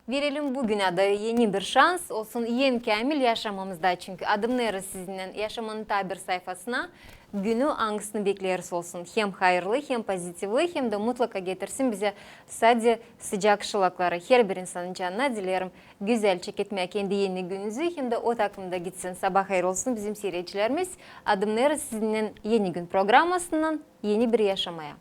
Verelim bugün adı yeni bir şans olsun en kamil yaşamamızda çünkü adımları sizinle yaşamanın tabir sayfasına günü hangisini bekleriz olsun. Hem hayırlı hem pozitifli hem de mutlaka getirsin bize sadece sıcak şılakları. Her bir insanın canına dilerim güzel çeketmeye kendi yeni gününüzü hem de o takımda gitsin. Sabah hayır olsun bizim seyircilerimiz. Adımları sizinle yeni gün programmasından yeni bir yaşamaya.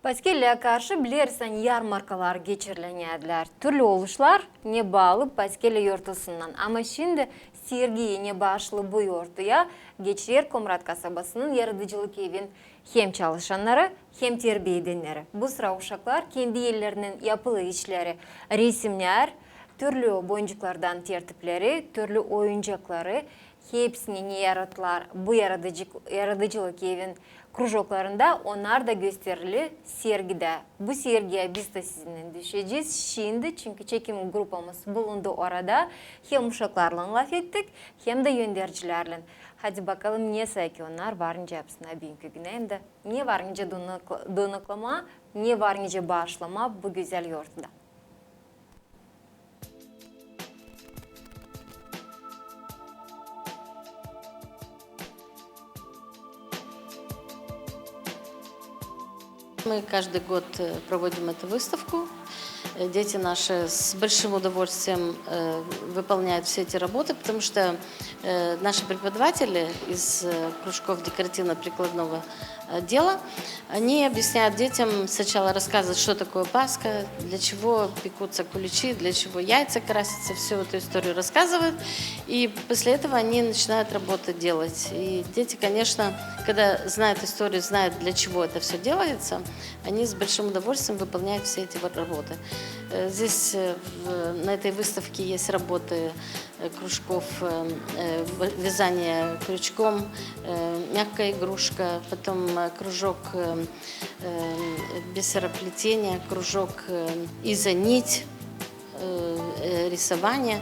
Paskelya'ya karşı bilirsen yarmarkalar geçirilendiler. Türlü oluşlar ne bağlı Paskelya yurtusundan. Ama şimdi Sergey ne bağışlı bu yurtuya Geçer Komrat kasabasının yaratıcılık evin hem çalışanları hem terbiye edenleri. Bu sıra uşaklar kendi ellerinin yapılı işleri, resimler, türlü boncuklardan tertipleri, türlü oyuncakları hepsini ne yarattılar bu yaratıcılık evin krужокларында onlar da gösterili sergide. Bu sergiye biz de sizinle düşeceğiz şimdi çünkü çekim grupamız bulundu orada. Hem uşaklarla laf ettik hem de yöndericilerle. Hadi bakalım ne sayki onlar varınca hepsine büyük güneyim de ne varınca donaklama, ne varınca bağışlama bu güzel yortuda. Мы каждый год проводим эту выставку. Дети наши с большим удовольствием выполняют все эти работы, потому что наши преподаватели из кружков декоративно-прикладного дела, они объясняют детям, сначала рассказывают, что такое Пасха, для чего пекутся куличи, для чего яйца красятся, всю эту историю рассказывают, и после этого они начинают работу делать. И дети, конечно, когда знают историю, знают, для чего это все делается, они с большим удовольствием выполняют все эти работы. Здесь на этой выставке есть работы кружков вязания крючком, мягкая игрушка, потом кружок бисероплетения, кружок изонить, рисование,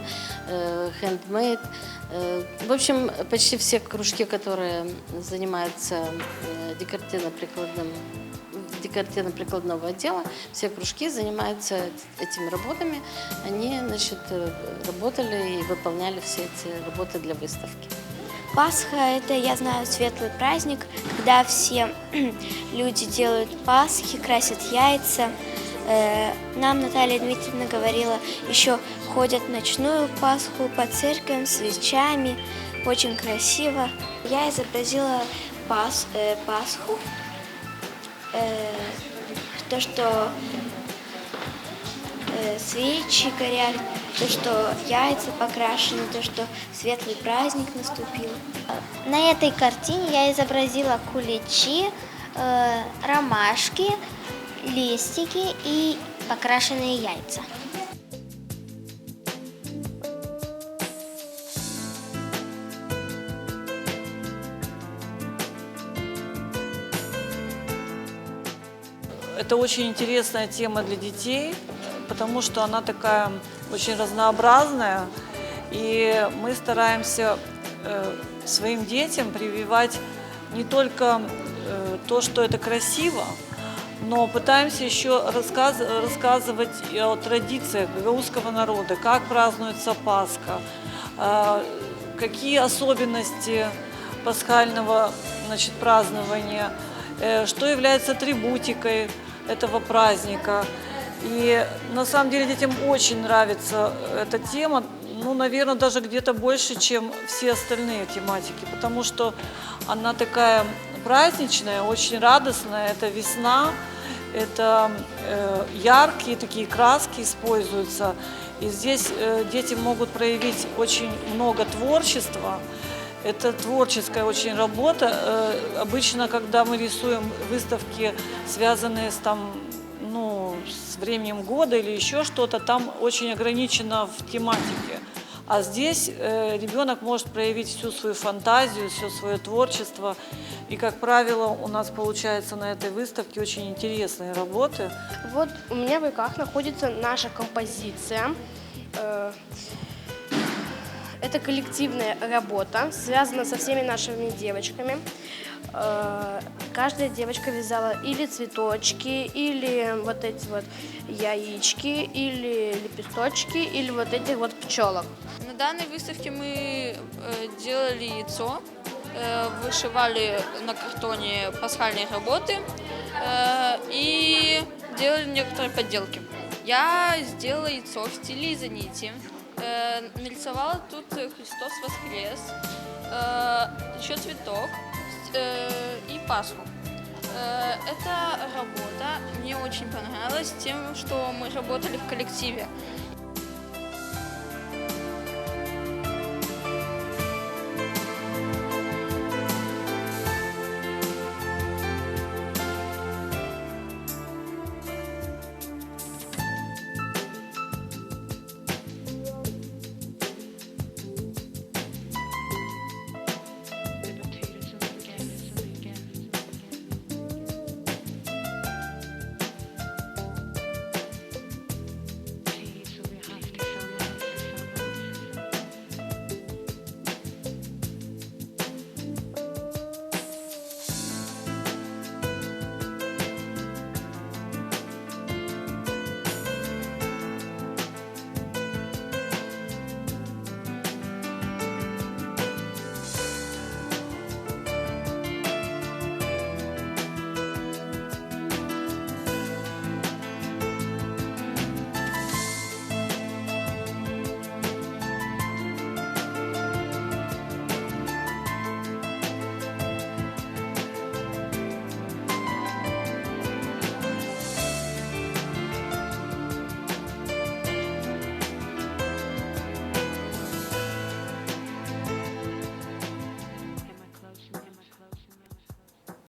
handmade. В общем, почти все кружки, которые занимаются декоративно-прикладного отдела, все кружки занимаются этими работами. Они, значит, работали и выполняли все эти работы для выставки. Пасха – это, я знаю, светлый праздник, когда все люди делают пасхи, красят яйца. Нам Наталья Дмитриевна говорила, еще ходят в ночную Пасху по церквям с свечами, очень красиво. Я изобразила Пасху, то, что свечи горят, то, что яйца покрашены, то, что светлый праздник наступил. На этой картине я изобразила куличи, ромашки, листики и покрашенные яйца. Это очень интересная тема для детей, потому что она такая очень разнообразная, и мы стараемся своим детям прививать не только то, что это красиво, но пытаемся еще рассказывать о традициях гагаузского народа, как празднуется Пасха, какие особенности пасхального, значит, празднования, что является атрибутикой этого праздника. И на самом деле детям очень нравится эта тема, ну, наверное, даже где-то больше, чем все остальные тематики, потому что она такая праздничная, очень радостная, это весна, это яркие такие краски используются, и здесь дети могут проявить очень много творчества. Это творческая очень работа. Обычно, когда мы рисуем выставки, связанные с, с временем года или еще что-то, там очень ограничено в тематике. А здесь ребенок может проявить всю свою фантазию, все свое творчество. И, как правило, у нас получается на этой выставке очень интересные работы. Вот у меня в руках находится наша композиция. Это коллективная работа, связана со всеми нашими девочками. Каждая девочка вязала или цветочки, или вот эти вот яички, или лепесточки, или вот этих вот пчелок. На данной выставке мы делали яйцо, вышивали на картоне пасхальные работы и делали некоторые подделки. Я сделала яйцо в стиле изонити. Нарисовала тут Христос воскрес, еще цветок и Пасху. Эта работа мне очень понравилась тем, что мы работали в коллективе.